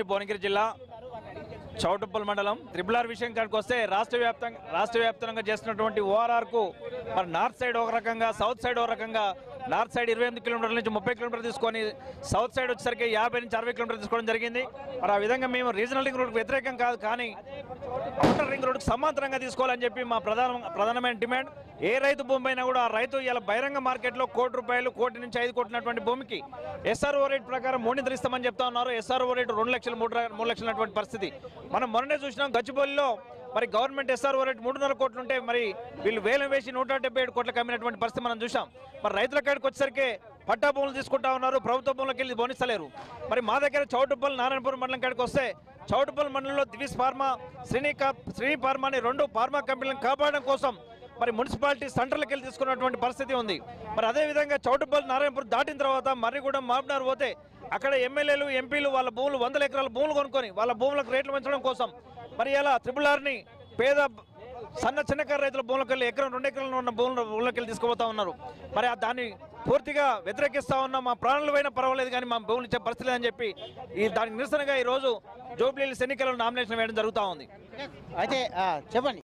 భువనగిరి జిల్లా చౌటుప్పల్ మండలం త్రిబులార్ విషయం కాడికి వస్తే రాష్ట్ర వ్యాప్తంగా చేస్తున్నటువంటి ఓఆర్ఆర్ కు మరి నార్త్ సైడ్ ఒక రకంగా, సౌత్ సైడ్ ఒక రకంగా. నార్త్ సైడ్ 28 కిలోమీటర్ల నుంచి 30 కిలోమీటర్లు తీసుకొని సౌత్ సైడ్ వచ్చేసరికి 50 నుంచి 60 కిలోమీటర్లు తీసుకోవడం జరిగింది. మరి ఆ విధంగా మేము రీజనల్ రింగ్ రోడ్కు వ్యతిరేకం కాదు, కానీ ఔటర్ రింగ్ రోడ్కు సమాంతరంగా తీసుకోవాలని చెప్పి మా ప్రధానమైన డిమాండ్. ఏ రైతు భూమి అయినా కూడా ఆ రైతు ఇలా బహిరంగ మార్కెట్లో ₹1 కోటి నుంచి 5 కోట్లటువంటి భూమికి ఎస్ఆర్ఓ రేట్ ప్రకారం 3 ఇస్తామని చెప్తా ఉన్నారు. ఎస్ఆర్ఓ రేటు 2 లక్షలు 3 లక్షల పరిస్థితి మనం మొన్ననే చూసినాం. గచ్చిబౌలిలో మరి గవర్నమెంట్ ఎస్ఆర్ఓ రేట్ 3.5 కోట్లు ఉంటే మరి వీళ్ళు వేలం వేసి 177 కోట్లకు అమ్మినటువంటి పరిస్థితి మనం చూసాం. మరి రైతుల కాడికి వచ్చేసరికి పట్టా భూములు తీసుకుంటా ఉన్నారు, ప్రభుత్వ భూములకు వెళ్ళి బోనిస్తలేరు. మరి మా దగ్గర చౌటుప్పల్ నారాయణపురం మండలం కాడికి వస్తే చౌటుప్పల్ మండలంలో దివిస్ ఫార్మా, శ్రీని ఫార్మా అని 2 ఫార్మా కంపెనీలను కాపాడడం కోసం మరి మున్సిపాలిటీ సెంటర్లకు వెళ్ళి తీసుకున్నటువంటి పరిస్థితి ఉంది. మరి అదేవిధంగా చౌటుప్పల్ నారాయణపురం దాటిన తర్వాత మర్రిగూడెం, మాబ్నార్ పోతే అక్కడ ఎమ్మెల్యేలు, ఎంపీలు వాళ్ళ భూములు 100 ఎకరాల భూములు కొనుక్కొని వాళ్ళ భూములకు రేట్లు పెంచడం కోసం మరి ఇలా త్రిబులార్ని పేద చిన్నకారు రైతుల భూములకు వెళ్ళి ఎకరం 2 ఎకరాలు ఉన్న భూములకు వెళ్ళి తీసుకుపోతా ఉన్నారు. మరి దాన్ని పూర్తిగా వ్యతిరేకిస్తా ఉన్నాం. మా ప్రాణాలు పోయినా పర్వాలేదు కానీ మా భూములు ఇచ్చే పరిస్థితి లేదని చెప్పి దానికి నిరసనగా ఈరోజు జూబ్లీహిల్స్ ఎన్నికల్లో నామినేషన్ వేయడం జరుగుతూ ఉంది. అయితే చెప్పండి.